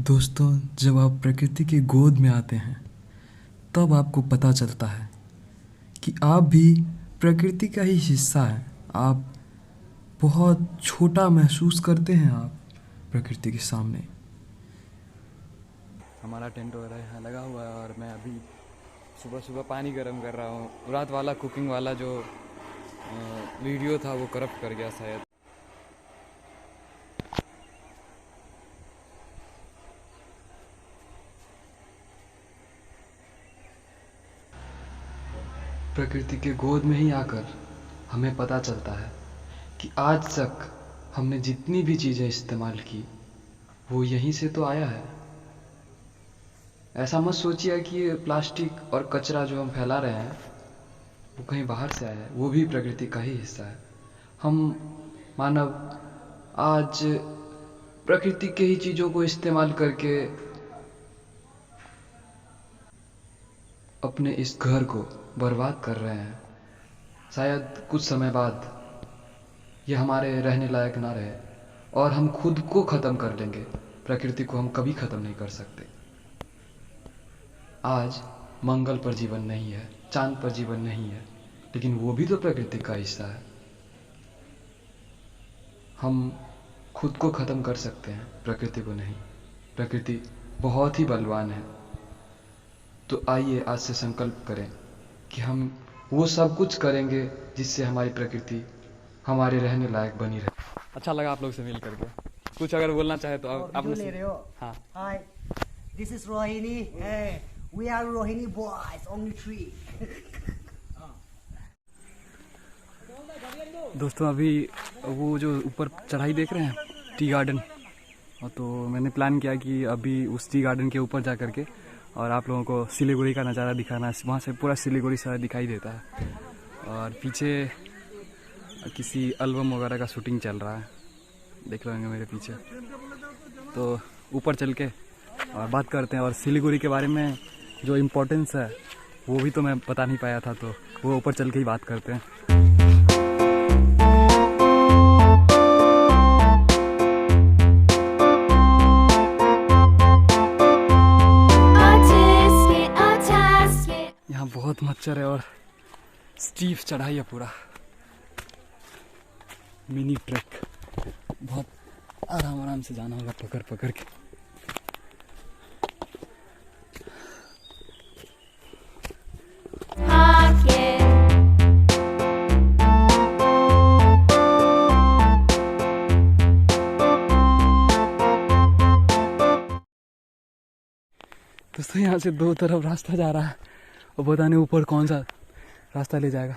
दोस्तों, जब आप प्रकृति की गोद में आते हैं तब आपको पता चलता है कि आप भी प्रकृति का ही हिस्सा हैं। आप बहुत छोटा महसूस करते हैं आप प्रकृति के सामने। हमारा टेंट वगैरह यहाँ लगा हुआ है और मैं अभी सुबह सुबह पानी गर्म कर रहा हूँ। रात वाला कुकिंग वाला जो वीडियो था वो करप्ट कर गया शायद। प्रकृति के गोद में ही आकर हमें पता चलता है कि आज तक हमने जितनी भी चीज़ें इस्तेमाल की वो यहीं से तो आया है। ऐसा मत सोचिए कि ये प्लास्टिक और कचरा जो हम फैला रहे हैं वो कहीं बाहर से आया है, वो भी प्रकृति का ही हिस्सा है। हम मानव आज प्रकृति के ही चीज़ों को इस्तेमाल करके अपने इस घर को बर्बाद कर रहे हैं। शायद कुछ समय बाद ये हमारे रहने लायक ना रहे और हम खुद को ख़त्म कर लेंगे। प्रकृति को हम कभी ख़त्म नहीं कर सकते। आज मंगल पर जीवन नहीं है, चांद पर जीवन नहीं है, लेकिन वो भी तो प्रकृति का हिस्सा है। हम खुद को ख़त्म कर सकते हैं, प्रकृति को नहीं। प्रकृति बहुत ही बलवान है। तो आइए आज से संकल्प करें कि हम वो सब कुछ करेंगे जिससे हमारी प्रकृति हमारे रहने लायक बनी रहे। अच्छा लगा आप लोग से मिल करके। कुछ अगर बोलना चाहे तो आप ले रहे हो? हाँ। Hi, this is Rohini. Hey, we are Rohini boys, only three. दोस्तों अभी वो जो ऊपर चढ़ाई देख रहे हैं टी गार्डन, और तो मैंने प्लान किया कि अभी उस टी गार्डन के ऊपर जा करके और आप लोगों को सिलीगुड़ी का नज़ारा दिखाना है। वहाँ से पूरा सिलीगुड़ी शहर दिखाई देता है और पीछे किसी एल्बम वगैरह का शूटिंग चल रहा है, देख लेंगे मेरे पीछे। तो ऊपर चल के और बात करते हैं और सिलीगुड़ी के बारे में जो इम्पोर्टेंस है वो भी तो मैं बता नहीं पाया था, तो वो ऊपर चल के ही बात करते हैं। यहाँ बहुत मच्छर है और स्टीफ चढ़ाई है पूरा। मिनी ट्रैक, बहुत आराम आराम से जाना होगा पकड़ पकड़ के। दोस्तों यहाँ से दो तरफ रास्ता जा रहा है और पता नहीं ऊपर कौन सा रास्ता ले जाएगा।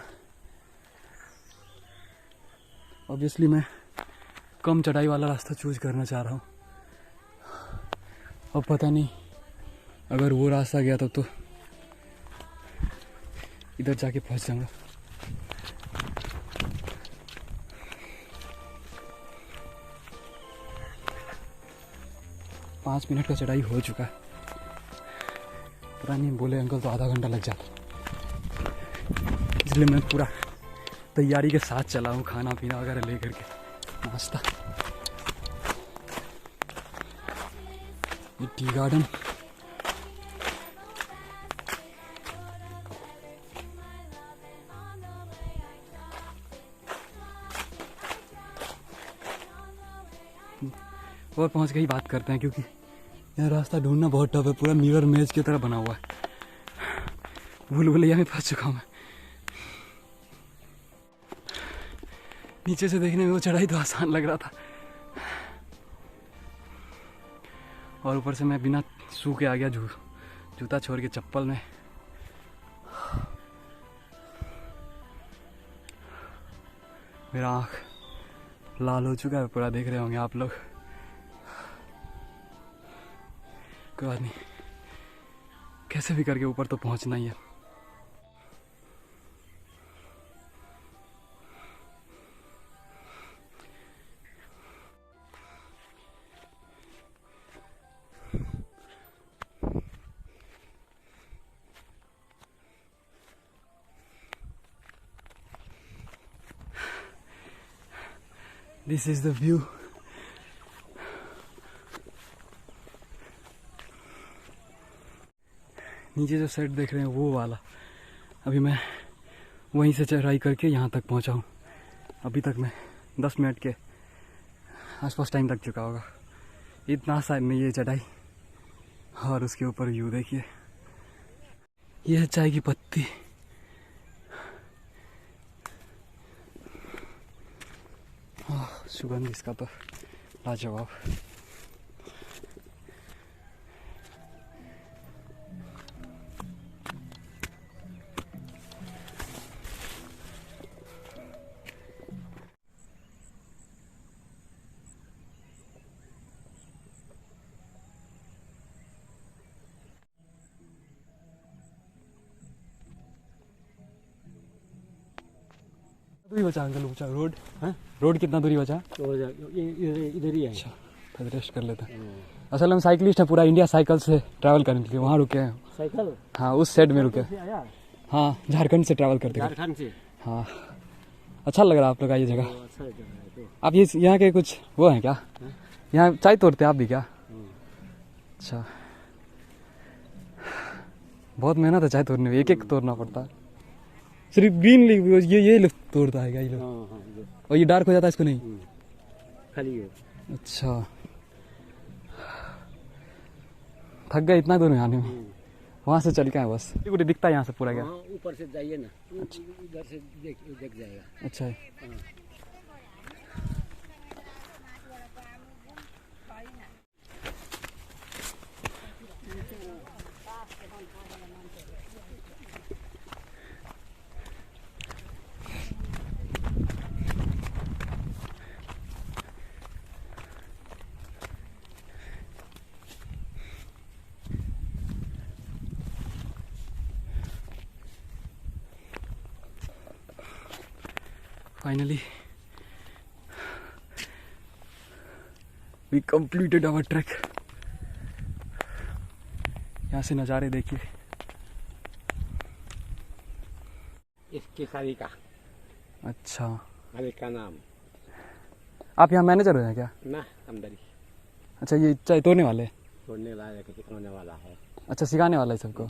ऑब्वियसली मैं कम चढ़ाई वाला रास्ता चूज करना चाह रहा हूँ। अब पता नहीं अगर वो रास्ता गया तब तो इधर जाके फंस जाऊंगा। पाँच मिनट का चढ़ाई हो चुका है। पता नहीं बोले अंकल तो आधा घंटा लग जाता, इसलिए मैं पूरा तैयारी के साथ चला हूँ, खाना पीना वगैरह लेकर के, नाश्ता। ये टी गार्डन और पहुँच के ही बात करते हैं, क्योंकि यह रास्ता ढूंढना बहुत टफ है। पूरा मिरर मेज की तरह बना हुआ है। भूल-भुलैया में फंस चुका हूँ मैं। नीचे से देखने में वो चढ़ाई तो आसान लग रहा था और ऊपर से मैं बिना शू के आ गया, जूता छोड़ के चप्पल में। मेरा आँख लाल हो चुका है पूरा, देख रहे होंगे आप लोग। कोई बात नहीं, कैसे भी करके ऊपर तो पहुंचना ही है। This is the view. नीचे जो सेट देख रहे हैं वो वाला। अभी मैं वहीं से चढ़ाई करके यहाँ तक पहुँचा हूँ। अभी तक मैं 10 मिनट के आसपास टाइम लग चुका होगा। इतना आसान नहीं है चढ़ाई। और उसके ऊपर व्यू देखिए, यह है चाय की पत्ती। सुगंध इसका तो लाजवाब। दूरी बचा अंकल, ऊंचा रोड है। रोड कितना दूरी बचा? इधर ही है। अच्छा, फिर रेस्ट कर लेते हैं। असल में साइकिलिस्ट है, पूरा इंडिया साइकिल से ट्रैवल करने के लिए वहाँ रुके हैं। साइकिल? हाँ, उस साइड में रुके। हाँ, झारखंड से ट्रैवल करते हैं। झारखंड से? हाँ, अच्छा लग रहा है आप लोग का ये जगह। अच्छा जगह है तो। आप ये यहाँ के कुछ वो हैं क्या? यहाँ चाय तोड़ते हैं आप भी क्या? अच्छा, बहुत मेहनत है चाय तोड़ने में, एक एक तोड़ना पड़ता है। सिर्फ ग्रीन लीफ ये लोग तोड़ता है क्या ये लोग? और ये डार्क हो जाता है इसको नहीं? खाली है। अच्छा, थक गए इतना दूर में आने में। वहाँ से चल के आए बस। कुछ दिखता है यहाँ से पूरा क्या? ऊपर से जाइए ना, इधर से देख जाएगा। अच्छा है। Finally, we completed our trek. यहाँ से नज़ारे देखिए। इसके सारी का। अच्छा, मालिक का नाम। आप यहाँ मैनेजर हो हैं क्या? ना, अंदर ही। अच्छा, ये चाय तोड़ने वाले? तोड़ने वाला है, सिखाने वाला है। अच्छा, सिखाने वाला है सबको।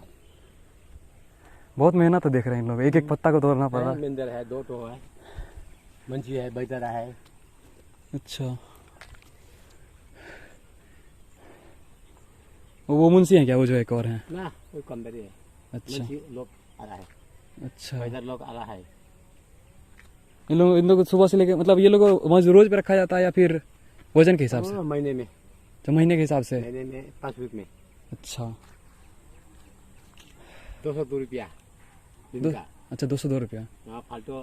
बहुत मेहनत है, देख रहे हैं इन लोग, एक एक पत्ता को तोड़ना पड़ रहा है। मिंदर है, 2 टो है, मंची है, बैतरा है। अच्छा, वो मुंशी हैं क्या वो जो एक और हैं? ना, वो कंदरी है। अच्छा, मंची लोग आ रहा है। अच्छा, बैतर लोग आ रहा है। इन लोग सुबह से लेके मतलब ये लोग रोज पे रखा जाता है या फिर वजन के हिसाब से? महीने में। तो महीने के हिसाब से? महीने में 5 वीक में। अच्छा, 202 रुपया दिन का। अच्छा, 202 रुपया। हाँ, फालतू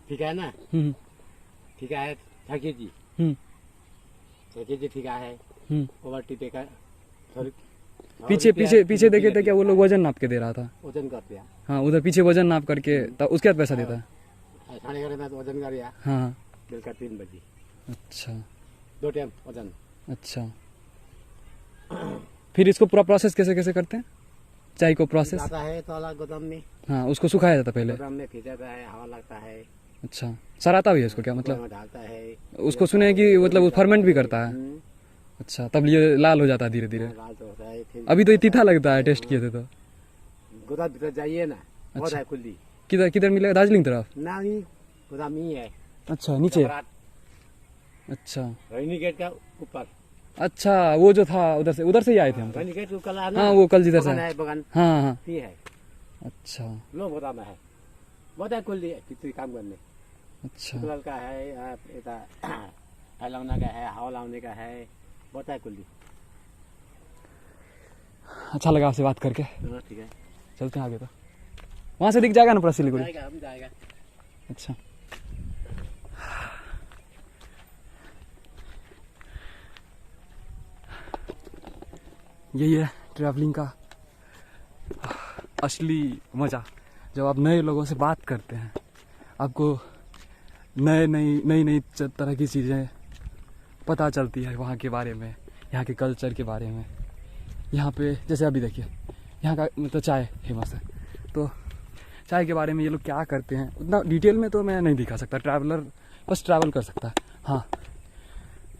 ठिका है ना। ठिका है 6 kg। 6 kg ठिका है। ओवर टिपे का पीछे देखे थे क्या वो लोग वजन नाप के दे रहा था? वजन करते हैं। हाँ, उधर पीछे वजन नाप करके तब उसके बाद पैसा देता है। 11:30 में तो वजन कर दिया। हाँ, बिल का 3 बजे। अच्छा, 2 टाइम वजन। अच्छा, फिर इसको पूरा प्रोसेस कैसे कैसे करते हैं चाय को? प्रोसेस आता है तो अलग गोदाम में। हाँ, उसको सुखाया जाता पहले? गोदाम में खींचाता है, हवा लगता है। अच्छा, सराता भी है उसको क्या मतलब? डालता है। उसको सुने कि मतलब फर्मेंट भी करता है। अच्छा, तब ये लाल हो जाता है धीरे धीरे। लाल तो होता है। फिर अभी तो ये तीखा लगता है, टेस्ट किए थे तो। गोदाम भीतर जाइए ना, बहुत है खुली। किधर किधर मिलेगा? दार्जिलिंग तरफ? ना ही गोदाम ही है। अच्छा, नीचे? अच्छा, रोहिणी गेट का ऊपर। अच्छा, वो जो था उधर से ही आए थे हम तो। रोहिणी गेट ऊपर है ना। हाँ, वो कल जिधर से है बगान। हाँ हाँ, ये है। अच्छा, लो गोदाम है, बहुत है खुली है। कितनी काम करने अच्छा, कलर का है, लावना का है, हवा लावने का है, बहुत है खुली। अच्छा लगा आपसे बात करके। ठीक है, चलते हैं आगे। तो वहाँ से दिख जाएगा ना पूरा सिलीगुड़ी? जाएगा, हम जाएगा। अच्छा, यही है ट्रैवलिंग का असली मज़ा। जब आप नए लोगों से बात करते हैं, आपको नई तरह की चीज़ें पता चलती है वहाँ के बारे में, यहाँ के कल्चर के बारे में। यहाँ पे जैसे अभी देखिए, यहाँ का मतलब चाय फेमस है, तो चाय के बारे में ये लोग क्या करते हैं उतना डिटेल में तो मैं नहीं दिखा सकता। ट्रैवलर बस ट्रैवल कर सकता है, हाँ,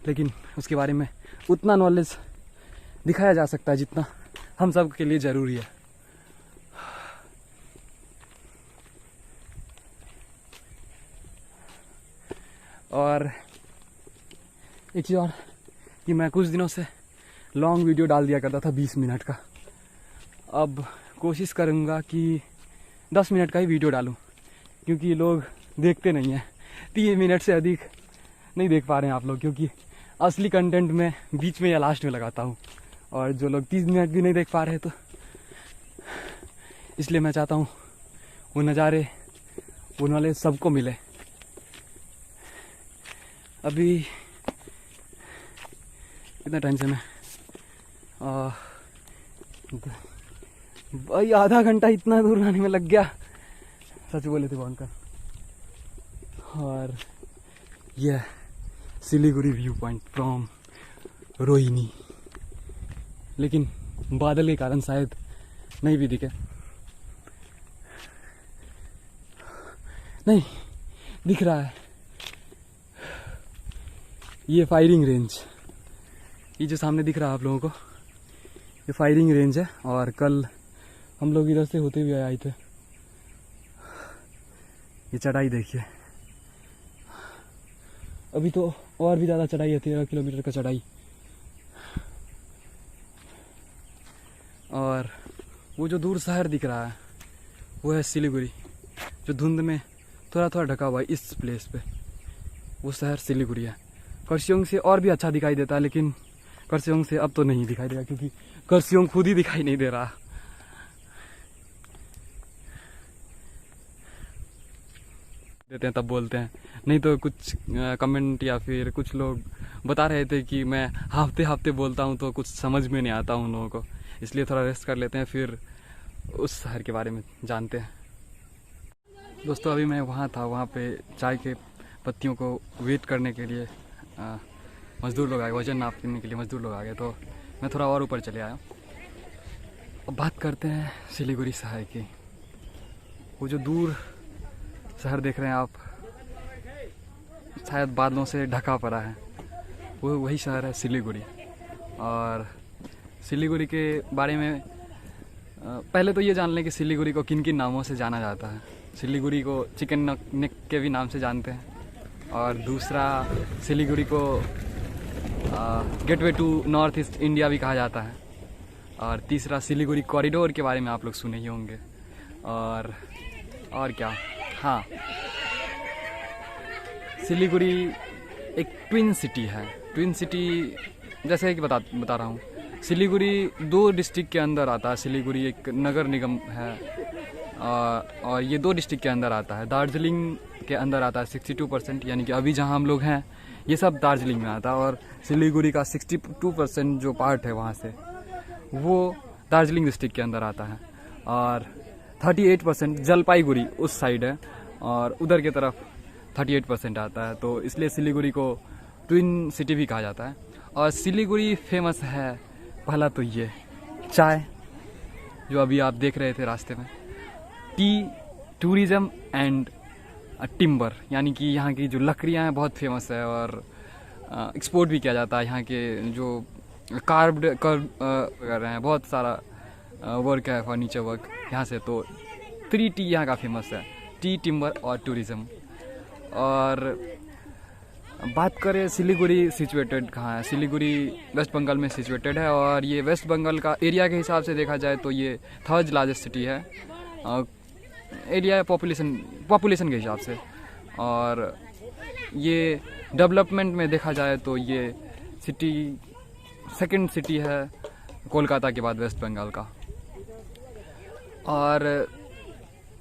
लेकिन उसके बारे में उतना नॉलेज दिखाया जा सकता है जितना हम सब के लिए ज़रूरी है। और एक चीज़ और कि मैं कुछ दिनों से लॉन्ग वीडियो डाल दिया करता था 20 मिनट का। अब कोशिश करूँगा कि 10 मिनट का ही वीडियो डालूँ, क्योंकि लोग देखते नहीं हैं। 3 मिनट से अधिक नहीं देख पा रहे हैं आप लोग, क्योंकि असली कंटेंट मैं बीच में या लास्ट में लगाता हूँ। और जो लोग 30 मिनट भी नहीं देख पा रहे, तो इसलिए मैं चाहता हूँ वो नज़ारे उन वाले सबको मिले। अभी कितना टाइम से मैं भाई आधा घंटा इतना दूर आने में लग गया, सच बोले थे वो अंकल। और यह Siliguri view point from Rohini, लेकिन बादल के कारण शायद नहीं भी दिखे। नहीं दिख रहा है। ये फायरिंग रेंज, ये जो सामने दिख रहा है आप लोगों को, ये फायरिंग रेंज है। और कल हम लोग इधर से होते हुए आए थे। ये चढ़ाई देखिए, अभी तो और भी ज़्यादा चढ़ाई है, 13 किलोमीटर का चढ़ाई। और वो जो दूर शहर दिख रहा है वो है सिलीगुड़ी, जो धुंध में थोड़ा थोड़ा ढका हुआ है इस प्लेस पे, वो शहर सिलीगुड़ी है। कर्सियोंग से और भी अच्छा दिखाई देता है, लेकिन कर्सियोंग से अब तो नहीं दिखाई देगा, क्योंकि कर्सियोंग खुद ही दिखाई नहीं दे रहा। देते हैं तब बोलते हैं, नहीं तो कुछ कमेंट या फिर कुछ लोग बता रहे थे कि मैं हफ्ते हफ्ते बोलता हूँ तो कुछ समझ में नहीं आता उन लोगों को, इसलिए थोड़ा रेस्ट कर लेते हैं, फिर उस शहर के बारे में जानते हैं। दोस्तों अभी मैं वहाँ था, वहाँ पे चाय के पत्तियों को वेट करने के लिए मज़दूर लोग आए, वजन नापने के लिए मज़दूर लोग आ गए, तो मैं थोड़ा और ऊपर चले आया। अब बात करते हैं सिलीगुड़ी शहर की। वो जो दूर शहर देख रहे हैं आप, शायद बादलों से ढका पड़ा है, वो वही शहर है सिलीगुड़ी। और सिलीगुड़ी के बारे में पहले तो ये जान लें कि सिलीगुड़ी को किन किन नामों से जाना जाता है। सिलीगुड़ी को चिकन नेक के भी नाम से जानते हैं, और दूसरा सिलीगुड़ी को gateway to north east India भी कहा जाता है, और तीसरा सिलीगुड़ी कॉरिडोर के बारे में आप लोग सुने ही होंगे। और क्या, हाँ, सिलीगुड़ी एक ट्विन सिटी है। ट्विन सिटी जैसे कि बता रहा हूँ, सिलीगुड़ी 2 डिस्ट्रिक्ट के अंदर आता है। सिलीगुड़ी एक नगर निगम है, और ये 2 डिस्ट्रिक्ट के अंदर आता है। दार्जिलिंग के अंदर आता है 62%, यानी कि अभी जहाँ हम लोग हैं ये सब दार्जिलिंग में आता है, और सिलीगुड़ी का 62% जो पार्ट है वहाँ से वो दार्जिलिंग डिस्ट्रिक्ट के अंदर आता है, और 38% जलपाईगुड़ी उस साइड है, और उधर की तरफ 38% आता है। तो इसलिए सिलीगुड़ी को ट्विन सिटी भी कहा जाता है। और सिलीगुड़ी फेमस है, पहला तो ये चाय, जो अभी आप देख रहे थे रास्ते में, टी, टूरिज़्म एंड टिम्बर, यानी कि यहाँ की जो लकड़ियाँ हैं बहुत फेमस है, और एक्सपोर्ट भी किया जाता है। यहाँ के जो कार्व कर रहे हैं, बहुत सारा वर्क है, फर्नीचर वर्क यहाँ से। तो 3T यहाँ का फेमस है, टी, टिम्बर और टूरिज़्म। और बात करें सिलीगुड़ी सिचुएटेड कहाँ है, सिलीगुड़ी वेस्ट बंगाल में सिचुएटेड है, और ये वेस्ट बंगाल का एरिया के हिसाब से देखा जाए तो ये 3rd लार्जेस्ट सिटी है एरिया पॉपुलेशन के हिसाब से। और ये डेवलपमेंट में देखा जाए तो ये सिटी 2nd सिटी है कोलकाता के बाद वेस्ट बंगाल का। और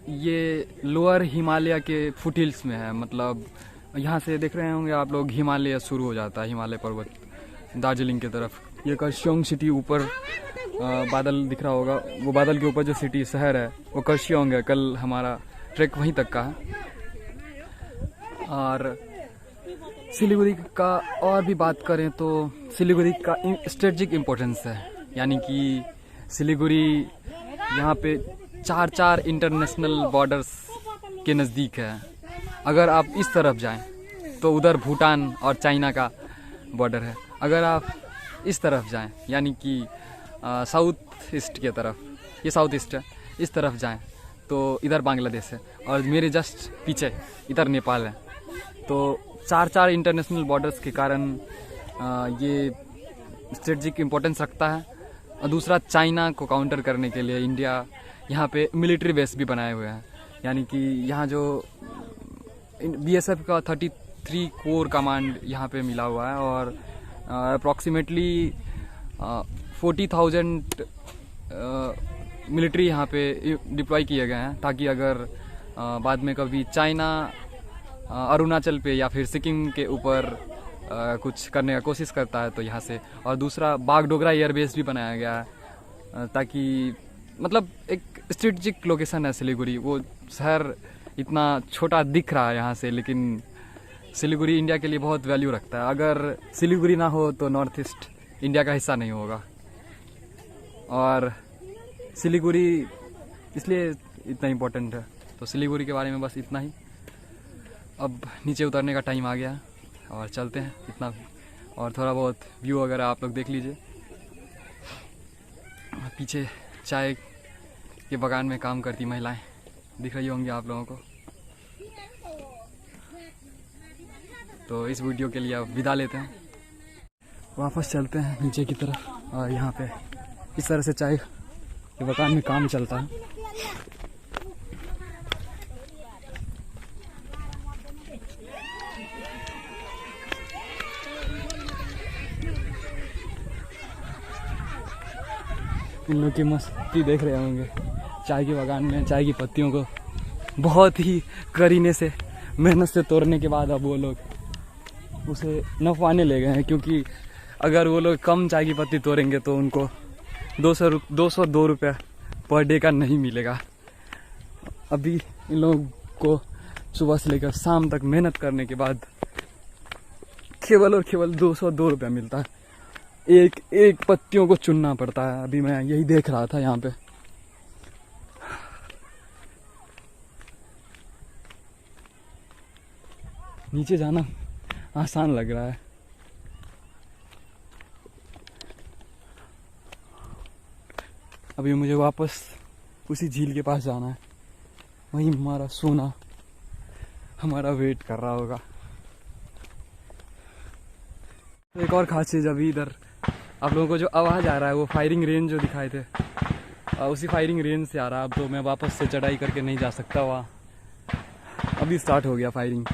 ये लोअर हिमालय के फुटहिल्स में है, मतलब यहाँ से देख रहे होंगे आप लोग, हिमालय शुरू हो जाता है, हिमालय पर्वत दार्जिलिंग की तरफ। ये कर्सियोंग सिटी ऊपर बादल दिख रहा होगा, वो बादल के ऊपर जो सिटी शहर है वो कर्सियोंग है। कल हमारा ट्रैक वहीं तक का है। और सिलीगुड़ी का और भी बात करें तो सिलीगुड़ी का स्ट्रेटेजिक इम्पोर्टेंस है, यानी कि सिलीगुड़ी यहाँ पे 4 इंटरनेशनल बॉर्डर्स के नज़दीक है। अगर आप इस तरफ जाएं तो उधर भूटान और चाइना का बॉर्डर है। अगर आप इस तरफ जाएं, यानी कि साउथ ईस्ट की तरफ, ये साउथ ईस्ट है, इस तरफ जाएं तो इधर बांग्लादेश है, और मेरे जस्ट पीछे इधर नेपाल है। तो 4 इंटरनेशनल बॉर्डर्स के कारण ये स्ट्रेटजिक इम्पोर्टेंस रखता है। और दूसरा, चाइना को काउंटर करने के लिए इंडिया यहाँ पे मिलिट्री बेस भी बनाए हुए हैं। यानी कि यहाँ जो BSF का 33 कोर कमांड यहाँ पे मिला हुआ है और अप्रॉक्सीमेटली 40,000 मिलिट्री यहाँ पे डिप्लॉय किए गए हैं, ताकि अगर बाद में कभी चाइना अरुणाचल पे या फिर सिक्किम के ऊपर कुछ करने का कोशिश करता है तो यहाँ से। और दूसरा, बागडोगरा एयरबेस भी बनाया गया है, ताकि मतलब एक स्ट्रेटजिक लोकेशन है सिलीगुड़ी। वो शहर इतना छोटा दिख रहा है यहाँ से, लेकिन सिलीगुड़ी इंडिया के लिए बहुत वैल्यू रखता है। अगर सिलीगुड़ी ना हो तो नॉर्थ ईस्ट इंडिया का हिस्सा नहीं होगा। और सिलीगुड़ी इसलिए इतना इम्पोर्टेंट है। तो सिलीगुड़ी के बारे में बस इतना ही। अब नीचे उतरने का टाइम आ गया और चलते हैं इतना। और थोड़ा बहुत व्यू वगैरह आप लोग देख लीजिए। पीछे चाय के बागान में काम करती महिलाएं दिख रही होंगी आप लोगों को। तो इस वीडियो के लिए अब विदा लेते हैं, वापस चलते हैं नीचे की तरफ। और यहाँ पे इस तरह से चाय के बागान में काम चलता है। इन लोग की मस्ती देख रहे होंगे चाय के बागान में। चाय की पत्तियों को बहुत ही करीने से मेहनत से तोड़ने के बाद अब वो लोग उसे नफवाने ले गए हैं, क्योंकि अगर वो लोग कम चाय की पत्ती तोड़ेंगे तो उनको 202 रुपये पर डे का नहीं मिलेगा। अभी इन लोगों को सुबह से लेकर शाम तक मेहनत करने के बाद केवल और केवल 202 रुपया मिलता है। एक पत्तियों को चुनना पड़ता है। अभी मैं यही देख रहा था यहाँ पे। नीचे जाना आसान लग रहा है। अभी मुझे वापस उसी झील के पास जाना है। वहीं हमारा सोना हमारा वेट कर रहा होगा। एक और खास चीज़, अभी इधर आप लोगों को जो आवाज़ आ रहा है वो फायरिंग रेंज जो दिखाए थे उसी फायरिंग रेंज से आ रहा है। अब तो मैं वापस से चढ़ाई करके नहीं जा सकता वहाँ। अभी स्टार्ट हो गया फायरिंग।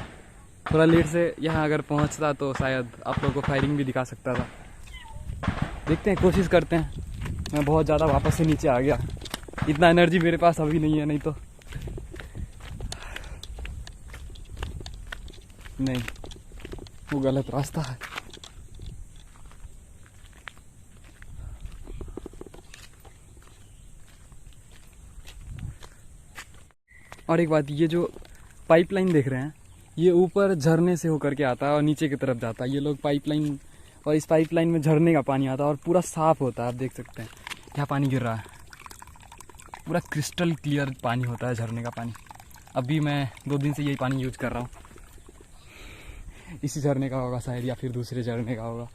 थोड़ा लेट से यहाँ अगर पहुँचता तो शायद आप लोगों को फायरिंग भी दिखा सकता था। देखते हैं, कोशिश करते हैं। मैं बहुत ज़्यादा वापस से नीचे आ गया। इतना एनर्जी मेरे पास अभी नहीं है, नहीं तो नहीं, वो गलत रास्ता है। और एक बात, ये जो पाइपलाइन देख रहे हैं ये ऊपर झरने से होकर के आता है और नीचे की तरफ जाता है। ये लोग पाइपलाइन, और इस पाइपलाइन में झरने का पानी आता है और पूरा साफ होता है। आप देख सकते हैं यहाँ पानी गिर रहा है, पूरा क्रिस्टल क्लियर पानी होता है झरने का पानी। अभी मैं 2 दिन से यही पानी यूज कर रहा हूँ। इसी झरने का होगा शायद, या फिर दूसरे झरने का होगा।